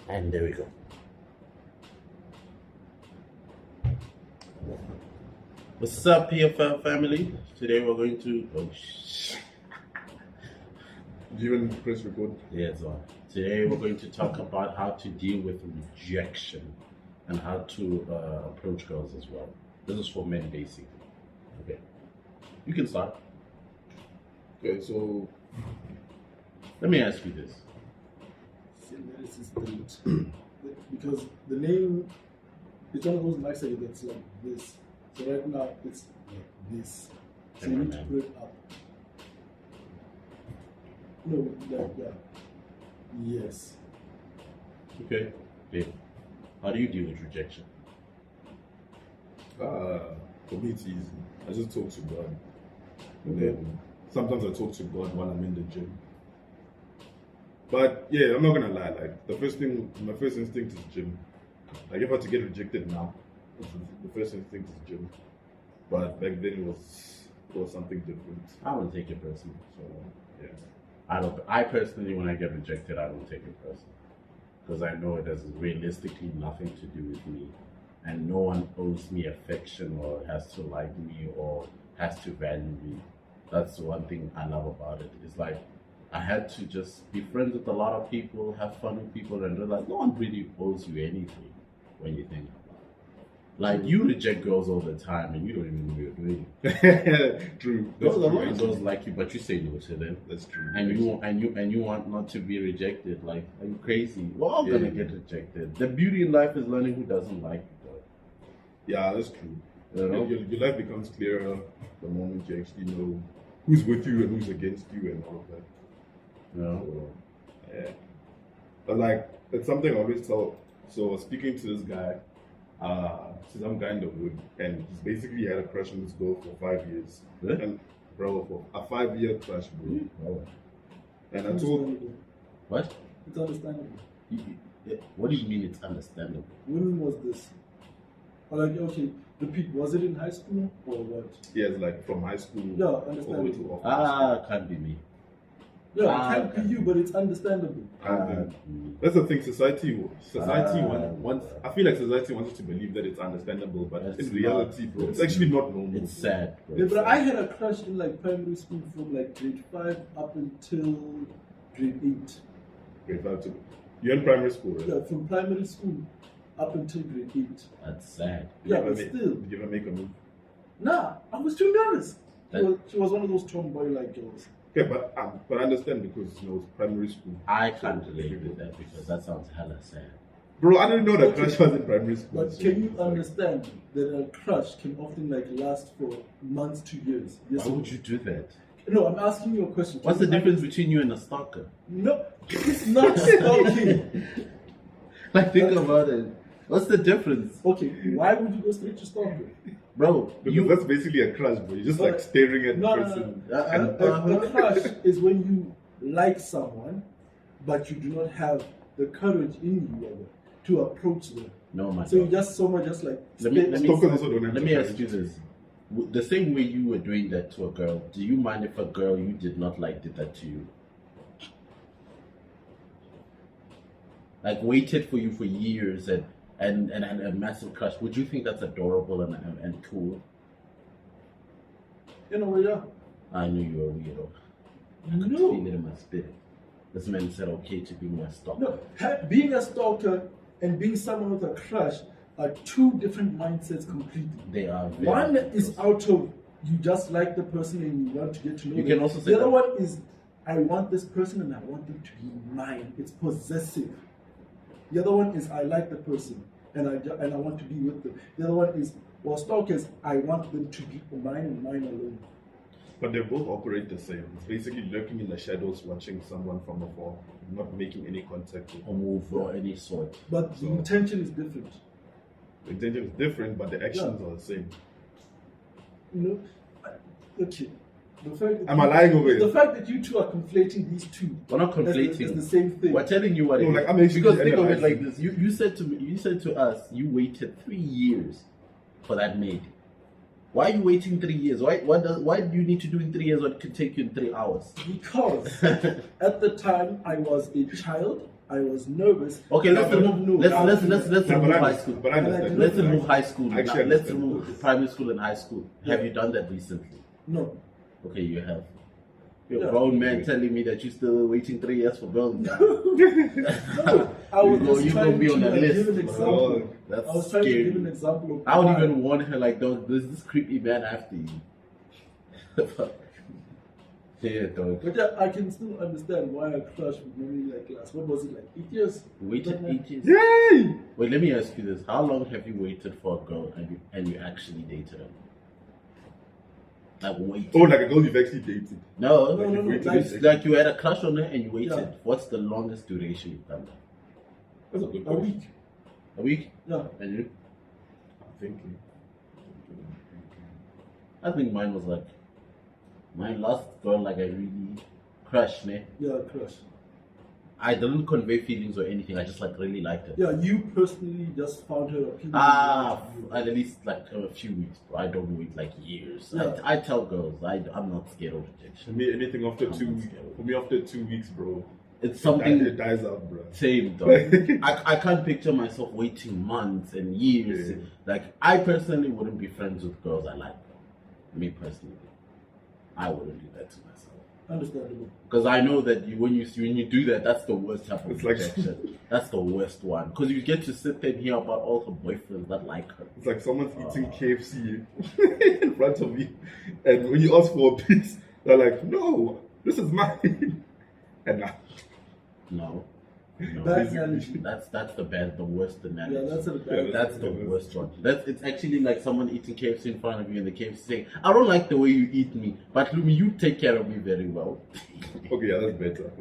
And there we go. What's up, PFL family? Today we're going to. Oh, Did you even press record? yeah, it's on. Today we're going to talk about how to deal with rejection and how to approach girls as well. This is for men, basically. Okay. You can start. Okay, so Let me ask you this. Because the name, it's one of those nice things that's like this. So right now it's like this. So you need to put it up. No, like that. Yes. Okay. Dave, how do you deal with rejection? for me it's easy. I just talk to God. And then sometimes I talk to God while I'm in the gym. But yeah, I'm not gonna lie, like my first instinct is gym. Like if I had to get rejected now, the first instinct is gym. But back then it was something different. I don't take it personally. So yeah. I personally, when I get rejected, I don't take it personally. Because I know it has realistically nothing to do with me. And no one owes me affection or has to like me or has to value me. That's the one thing I love about it. It's like I had to just be friends with a lot of people, have fun with people, and realize no one really owes you anything when you think about it. Like you reject girls all the time and you don't even know what you're doing. True. There's a lot true. of girls like you, but you say no to them. That's true. And you want not to be rejected. Like, are you crazy? We're all gonna get rejected. The beauty in life is learning who doesn't like you, though. Yeah, that's true. You know? Your life becomes clearer the moment you actually know who's with you and who's against you and all of that. You know? So, yeah. But like, it's something I always tell. So I was speaking to this guy, some guy in the hood, and he's basically had a crush on this girl for 5 years. Really? And bro, for a 5-year crush, bro. Oh. And I told Understandable. What? It's understandable. What do you mean it's understandable? When was this? Or like, okay, repeat, was it in high school or what? he has like from high school Yeah, all the way understandable. to office. Can't be me. Yeah, it can't be you, but it's understandable. That's the thing. Society wants. I feel like society wants us to believe that it's understandable, but It's in reality, not. bro, it's actually not normal. It's sad, bro. Yeah, It's but sad. I had a crush in like primary school from like grade 5 up until grade 8. Grade 5 to you're in primary school, right? Yeah, from primary school up until grade 8. That's sad. Yeah, but still. Did you ever make a move? Nah, I was too nervous. That- She was one of those tomboy-like girls. Okay, but I understand because it's primary school. I can't relate with that because that sounds hella sad. Bro, I didn't know that Okay. crush was in primary school. But can you understand that a crush can often like last for months to years? Yes Why or would no? you do that? No, I'm asking you a question. What's Can the you difference between you and a stalker? No, it's not stalking. Like, think about it. What's the difference? Okay, why would you go straight to stalking? Bro, Because that's basically a crush, bro. You're just like staring at the No, person. A crush is when you like someone, but you do not have the courage in you to approach them. No, my So you God. just like. Let me Stalkers also don't have let the me ask courage. you this. The same way you were doing that to a girl, do you mind if a girl you did not like did that to you? Like waited for you for years and a massive crush. Would you think that's adorable and cool? You know, yeah. I knew you were a weirdo. I could No. feel it in my spirit. This man said okay to be my stalker. No, being a stalker and being someone with a crush are two different mindsets completely. They are very One is close. out of you just like the person and you want to get to know You them. can also say the other that- one is I want this person and I want them to be mine. It's possessive. The other one is I like the person and I want to be with them. The other one is stalkers, I want them to be mine and mine alone. But they both operate the same. It's basically lurking in the shadows, watching someone from afar, not making any contact with Or them. move or any sort. But the So- intention is different. The intention is different, but the actions are the same. You know? Okay. The fact that Am I lying over The it? fact that you two are conflating these two. We're not conflating. It's the same thing. We're telling you what No, it like, is. I'm actually Because think of it analyzing. like this. You said to me, you said to us, you waited 3 years for that maid. Why are you waiting 3 years? Why do you need to do in 3 years what could take you in 3 hours? Because at the time I was a child I was nervous. Okay, let's No, remove. no, Let's No, remove but I high school. understand. But I understand. Let's remove high school. I actually Let's understand. remove primary school and high school. Have you done that recently? No. Okay, you have. You're a Yeah. grown man telling me that you're still waiting 3 years for girls. No, I was You just gonna trying be to on the like, list. give an example. Oh, That's I was trying scary. to give an example of I would why. even warn her like, there's this creepy man after you. Yeah, dog. But yeah, I can still understand why I crushed with Mommy in that class. What was it like? 8 years? Waited 8 years. Yay! Wait, let me ask you this: how long have you waited for a girl and you actually dated her? Like waited? Oh, like a girl you've actually dated. No, No, no, no. waited Like, it's like you had a crush on her and you waited. Yeah. What's the longest duration you've done that? That's a good a question. week. A week? Yeah. And you? I'm thinking. I think mine was like my last girl. Like I really crushed me. Yeah, crush. I didn't convey feelings or anything. I just like really liked her. Yeah, you personally just found her opinion. At least like a few weeks, bro. I don't wait like years. Yeah. I tell girls I'm not scared of For rejection. me, anything after I'm 2 not weeks. scared. For me, after 2 weeks, bro. It's It something dies out, bro. same though. I can't picture myself waiting months and years. Yeah. Like I personally wouldn't be friends with girls I like. Me personally, I wouldn't do that to myself. Understandable. Because I know that when you do that, that's the worst type of It's like- rejection. That's the worst one. Because you get to sit there and hear about all her boyfriends that like her. It's like someone's eating KFC in front of you, and when you ask for a piece, they're like, "No, this is mine." And now, No. No. Bad analogy. That's the worst analogy. Yeah, that's a bad. Yeah, That's the worst one. It's actually like someone eating KFC in front of you and the KFC saying, I don't like the way you eat me, but Lumi, you take care of me very well. okay, yeah, that's better.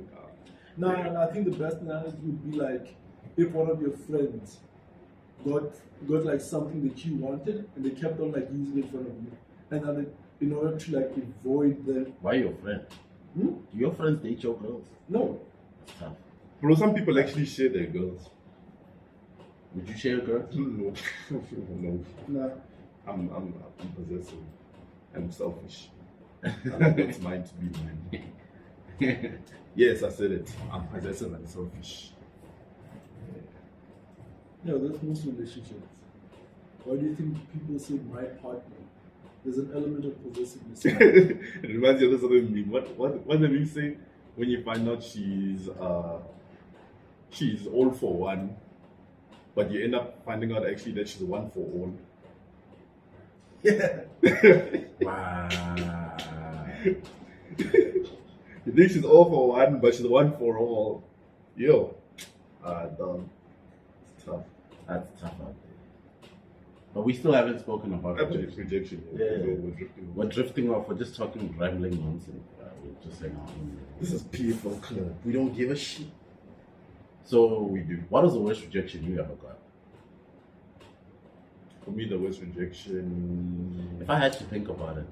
No, and I think the best analogy would be like if one of your friends got like something that you wanted and they kept on like using it in front of you, and then in order to like avoid the Why your friend? Do your friends date your girls? no. That's tough. Bro, some people actually share their girls. Would you share a girl? No, no. Nah. I'm possessive. I'm selfish. I like what's mine to be mine. Yes, I said it. I'm possessive and selfish. Yeah, that's most relationships. Why do you think people say my partner? There's an element of possessiveness. It reminds you of this other meme. What did he say? When you find out she's all for one, but you end up finding out actually that she's one for all. Yeah. Wow. You think she's all for one, but she's one for all. Yo, dumb. It's tough. That's tough out there. But we still haven't spoken about rejection. Rejection. Yeah. We're drifting. We're drifting off. We're just talking rambling nonsense. We're just saying, This is PFL Club. We don't give a shit. So We do. What was the worst rejection you ever got? For me, the worst rejection. If I had to think about it.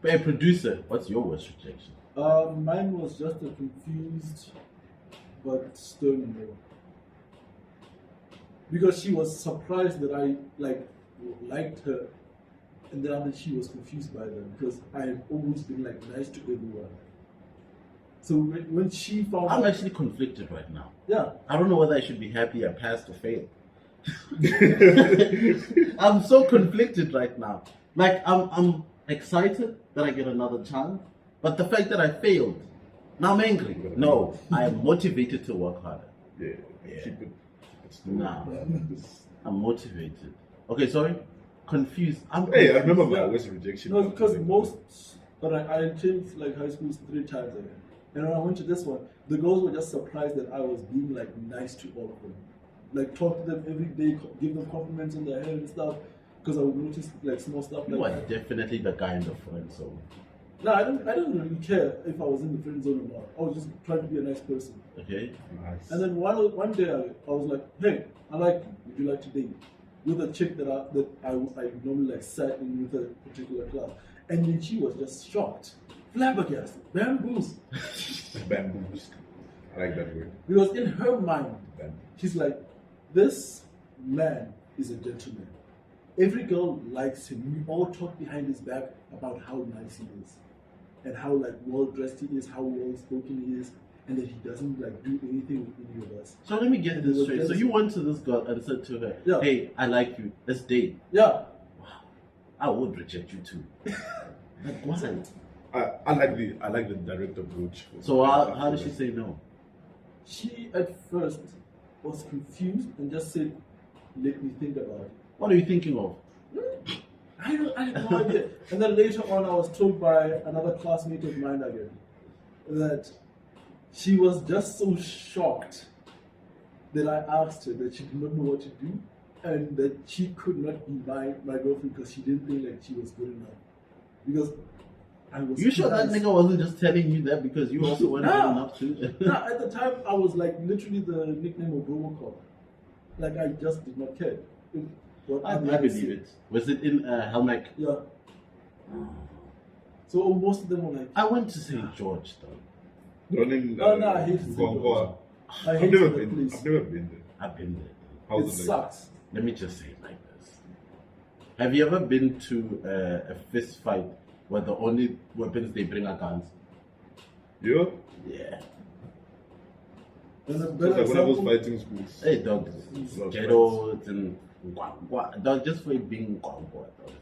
Hey, producer, what's your worst rejection? Mine was just a confused but stern no. Because she was surprised that I liked her, and then she was confused by them because I have always been like nice to everyone. So when she found I'm out, actually conflicted right now. yeah, I don't know whether I should be happy I passed or failed. I'm so conflicted right now. Like I'm excited that I get another chance, but the fact that I failed, now I'm angry. No, I am motivated to work harder. Yeah. Yeah. Keep it. Nah, I'm motivated. Okay, sorry, confused. Hey, I remember my Yeah. worst rejection. no, because most, but I changed like high schools 3 times again. And when I went to this one, the girls were just surprised that I was being like nice to all of them, like talk to them every day, give them compliments on their hair and stuff. Because I would notice like small stuff You like are that. definitely the guy in the friend zone. No, I didn't really care if I was in the friend zone or not. I was just trying to be a nice person. Okay. Nice. And then one day I was like, hey, I like you. Would you like to date? With a chick that I normally like sat in with a particular class. And then she was just shocked, flabbergasted, bamboozled. Bamboos. I like that word. Because in her mind, Bamboos. she's like, this man is a gentleman. Every girl likes him. We all talk behind his back about how nice he is and how like well dressed he is, how well spoken he is. and that he doesn't like do anything with any of us. So let me get And this it was straight. So just- you went to this girl and said to her, Yeah. "Hey, I like you. Let's date." Yeah. I would reject you too. Like, why? I like the direct approach. So how did she say no? She at first was confused and just said, "Let me think about it." What are you thinking of? I had no idea. And then later on, I was told by another classmate of mine again that she was just so shocked that I asked her that she did not know what to do and that she could not be my girlfriend because she didn't think like she was good enough. Because I was. You sure that nigga wasn't just telling you that because you also weren't good Nah. enough too? Nah, at the time, I was like literally the nickname of Robocop. Like, I just did not care. What I others believe said. it. Was it in Helmack? Yeah. So most of them were like, I went to St. George though. Running. Oh, no, I hate St. Gongoa. I I've hate never that been. place. I've never been there. I've been there. How's It it like? sucks. Let me just say it like this. Have you ever been to a fist fight where the only weapons they bring are guns? Yeah. Yeah. And a It's better like one of those example, fighting schools. Hey, dog. Ghettos and dog, just for it being dog.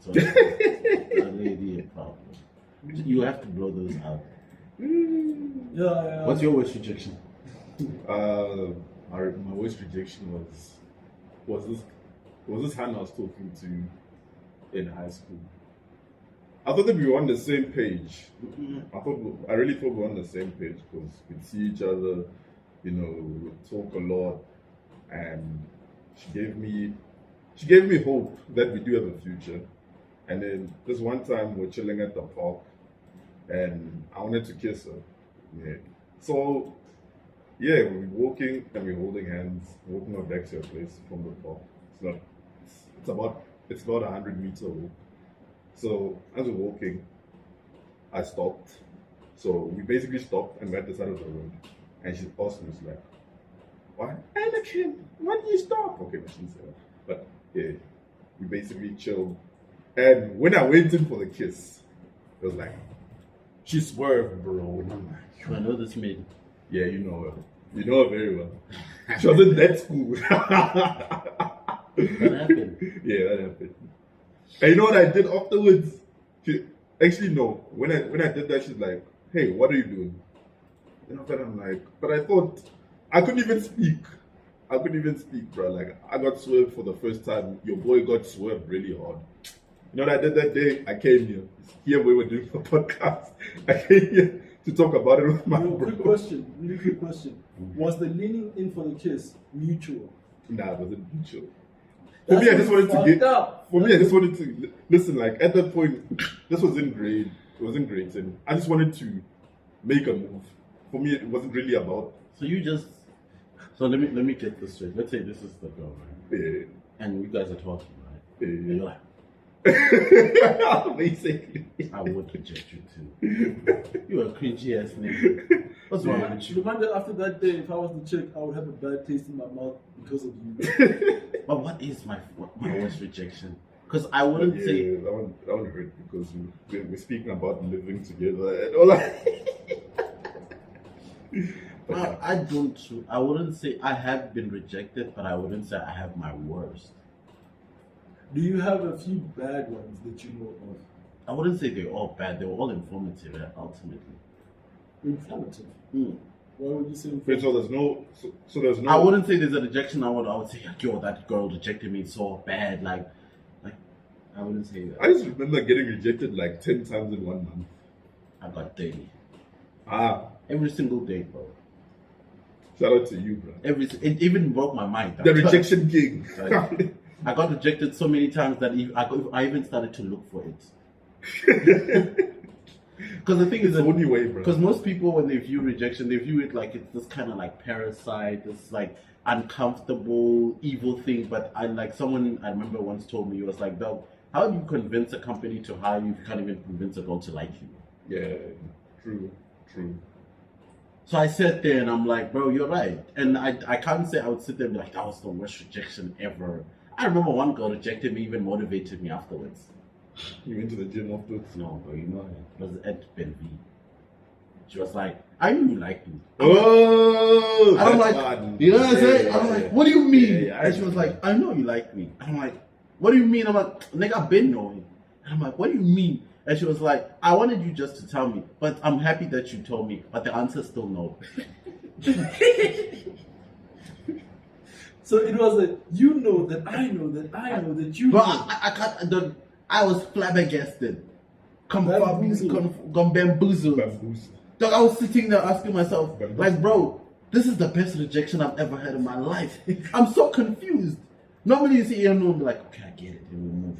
So it's not really a problem. You have to blow those out. yeah. What's your worst rejection? My worst rejection was this hand I was talking to in high school. I thought that we were on the same page. I really thought we were on the same page because we'd see each other, we'd talk a lot, and she gave me hope that we do have a future. And then this one time we're chilling at the park, and I wanted to kiss her. Yeah. So yeah, we're walking and we're holding hands, walking her back to her place from the park. It's about 100-meter walk. So as we're walking, I stopped. So we basically stopped and we're at the side of the road. And she paused and was like, "Why? Anakin, why did you stop?" Okay, but she didn't say that. But yeah, we basically chilled. And when I went in for the kiss, it was like, she swerved, bro. And I'm like, I know this maid. yeah, you know her. You know her very well. She was in that school. What happened? Yeah, that happened. And you know what I did afterwards? Actually, no. When I did that, she's like, "Hey, what are you doing?" And after that, I'm like, but I thought I couldn't even speak. Bro. Like, I got swerved for the first time. Your boy got swerved really hard. You know what I did that day? I came here. Here we were doing the podcast. I came here to talk about it with my Really bro. quick question. Was the leaning in for the kiss mutual? Nah, it wasn't mutual. For me, I just wanted to get. Up. For me, I just wanted to listen. Like at that point, this was in grade. It was in grade 10. I just wanted to make a move. For me, it wasn't really about. So you just. So let me get this straight. Let's say this is the girl, right? Yeah, And you guys are talking, right? And yeah. you're like, Basically. I would reject you too. You're a cringy ass nigga. What's wrong with you? Remember, after that day, if I was the chick, I would have a bad taste in my mouth because of you. But what is my worst rejection? Because I wouldn't Yeah, say. that one hurt because we're speaking about living together and all that. But I wouldn't say I have been rejected, but I wouldn't say I have my worst. Do you have a few bad ones that you know of? I wouldn't say they're all bad. They were all informative, ultimately. Informative. Hmm. Why would you say Wait, informative? so there's no. I wouldn't say there's a rejection. I would say, yo, that girl rejected me so bad. Like, I wouldn't say that. I just remember getting rejected like 10 times in 1 month. I got daily. Every Every single day, bro. shout out to you, bro. It even broke my mind. The rejection king. Like, I got rejected so many times that I even started to look for it. Because the thing is, It's the only way, bro. because most people, when they view rejection, they view it like it's this kind of like parasite, this like uncomfortable, evil thing. But I remember once told me, he was like, "Dog, how do you convince a company to hire you if you can't even convince a girl to like you?" Yeah, true. So I sat there and I'm like, bro, you're right. And I can't say I would sit there and be like, that was the worst rejection ever. I remember one girl rejected me, even motivated me afterwards. You went to the gym afterwards? No, bro, you know, it was at Ben V. She was like, I knew you liked me. Oh, I'm that's like, hard. you know what I'm saying? Yeah, I'm yeah, like, yeah. what do you mean? Yeah, yeah, And she was like, I know you like me. I'm like, what do you mean? I'm like, nigga, I've been knowing. And I'm like, what do you mean? And she was like, I wanted you just to tell me, but I'm happy that you told me, but the answer's still no. So it was a you know that I know that I know that you But know. I can't, I was flabbergasted. Bamboozled. Bamboozled. Bamboozled. Dog, I was sitting there asking myself, Bamboozled. like, bro, this is the best rejection I've ever had in my life. I'm so confused. Normally you see you know, be like, okay, I get it, and we move.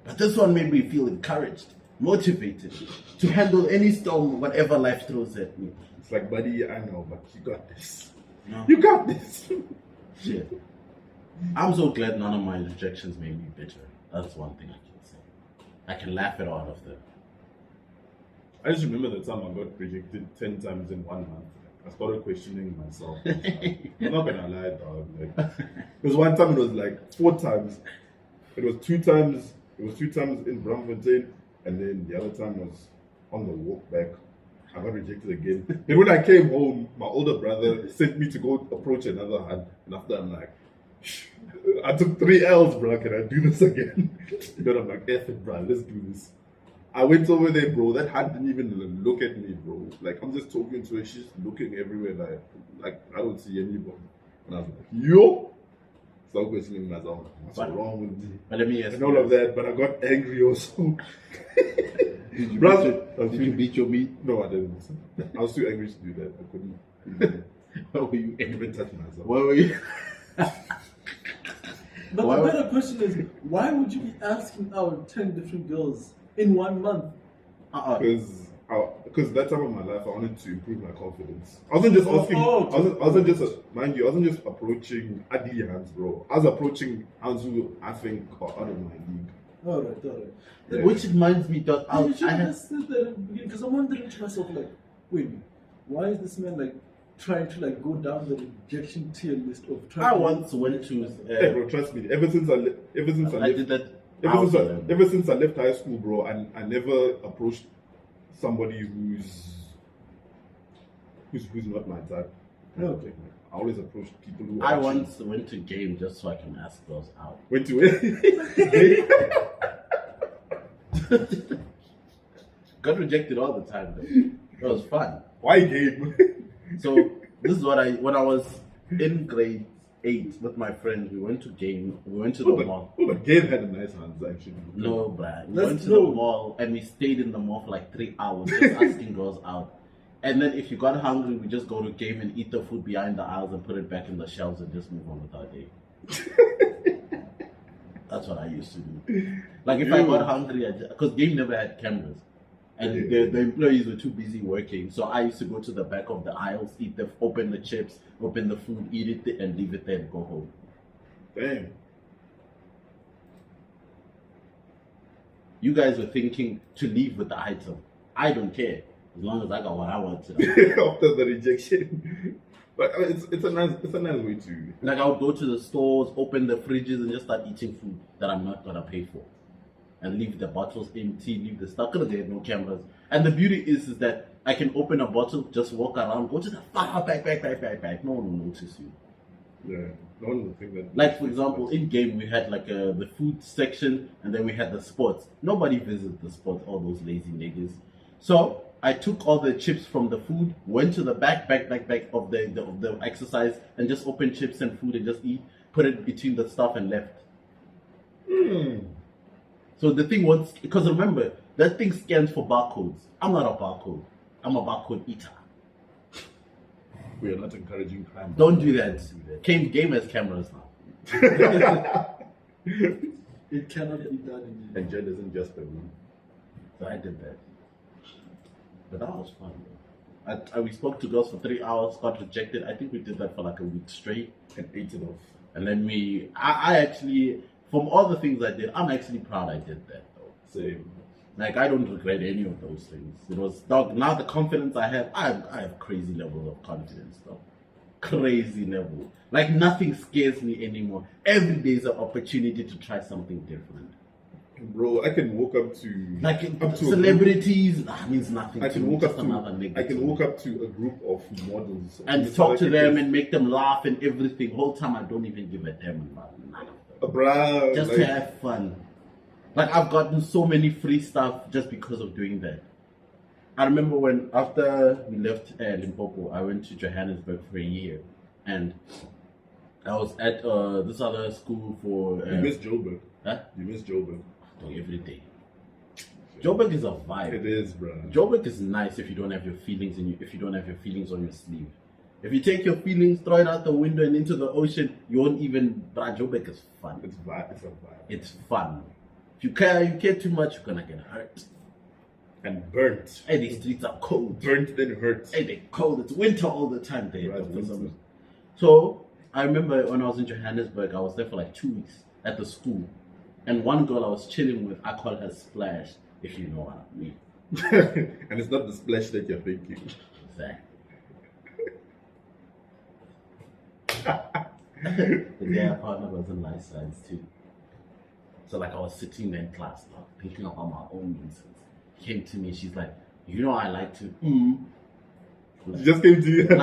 But this one made me feel encouraged, motivated to handle any storm, whatever life throws at me. It's like, buddy, I know, but you got this. No. You got this. Shit. I'm so glad none of my rejections made me bitter. That's one thing I can say. I can laugh it all of them. I just remember the time I got rejected 10 times in 1 month. I started questioning myself. I'm not gonna lie, dog. Like, because one time it was like 4 times. It was 2 times. It was 2 times in Braamfontein, and then the other time was on the walk back. I got rejected again. Then when I came home, my older brother sent me to go approach another hand, and after I'm like, I took 3 L's, bro. Can I do this again? Then I'm like, F it, bro. Let's do this. I went over there, bro. That hand didn't even look at me, bro. Like, I'm just talking to her. She's looking everywhere. Like I don't see anybody. And I was like, yo. So I'm questioning myself. What's wrong with me? But let me ask And you all of this. that. But I got angry also. Did you, Brother, did you beat your meat? No, I didn't. I was too angry to do that. I couldn't. What were you I angry? even touch myself. What were you? But Why the would- better question is, why would you be asking out 10 different girls in 1 month? Because that time of my life, I wanted to improve my confidence. I wasn't just asking. I wasn't just mind you. I wasn't just approaching Adi hands, bro. I was approaching hands who I think are out of my league. Alright. Yeah. Which reminds me, dog, You should I have had just said that at the beginning, because I'm wondering to myself, like, wait, why is this man like trying to like go down the rejection tier list of trying I to once went to. Hey, bro, trust me. Ever since I I did that. ever since I left high school, bro, I never approached somebody who's not my type. Okay. I always approach people who. I actually once went to game just so I can ask girls out. went to it. Got rejected all the time though. It was fun. Why game? So this is what when I was in grade 8 with my friends, we went to game. We went to the mall. But game had a nice hands actually. No, bruh. We Let's went to go. the mall and we stayed in the mall for like 3 hours just asking girls out. And then if you got hungry, we just go to game and eat the food behind the aisles and put it back in the shelves and just move on with our day. That's what I used to do. Like if I got hungry, because game never had cameras. And the employees were too busy working. So I used to go to the back of the aisles, open the chips, open the food, eat it, and leave it there and go home. Damn. You guys were thinking to leave with the item. I don't care. As long as I got what I wanted. After the rejection. But it's a nice way to. Like I would go to the stores, open the fridges, and just start eating food that I'm not gonna pay for, and leave the bottles empty, leave the stuff because they have no cameras. And the beauty is that I can open a bottle, just walk around, go to the far back. No one will notice you. Yeah. No one will think that. Like for example, in game we had like the food section, and then we had the sports. Nobody visits the sports, all those lazy niggas. So I took all the chips from the food, went to the back of the exercise, and just opened chips and food and just eat, put it between the stuff and left. So the thing was, because remember, that thing scans for barcodes. I'm not a barcode. I'm a barcode eater. We are not encouraging crime. Don't do that. Game has cameras now. It cannot be done in And Jen isn't just a room. So I did that. But that was fun, though. We spoke to girls for 3 hours, got rejected. I think we did that for like a week straight. And ate it off. And then I actually, from all the things I did, I'm actually proud I did that, though. Same. Like, I don't regret any of those things. It was, dog, now the confidence I have, I have crazy levels of confidence, though. Crazy level. Like, nothing scares me anymore. Every day is an opportunity to try something different. Bro, I can walk up to Like up to celebrities, means nothing I to can me. walk up Just another to nigga I can to me. walk up to a group of models And It's talk like to it them is- and make them laugh and everything. Whole time I don't even give a damn about none of them. Bruh, Just like, to have fun. Like I've gotten so many free stuff just because of doing that. I remember when after we left Limpopo, I went to Johannesburg for a year, and I was at this other school for. you miss Joburg. Huh? You miss Joburg. Every day. Joburg is a vibe. It is, bruh. Joburg is nice if you don't have your feelings if you don't have your feelings on your sleeve. If you take your feelings, throw it out the window and into the ocean, you won't even. But Joburg is fun. It's vibe. It's a vibe. It's fun. If you care too much, you're gonna get hurt. And burnt. Hey, these streets are cold. Burnt then hurt. Hey, they're cold. It's winter all the time there. Right, for some winter. reason. So I remember when I was in Johannesburg, I was there for like 2 weeks at the school, and one girl I was chilling with, I call her Splash, if you know what I mean. And it's not the splash that you're thinking. Exactly. The day partner was in life science too. So like I was sitting there in class, thinking about my own nonsense. Came to me, she's like, you know I like to She just came to you.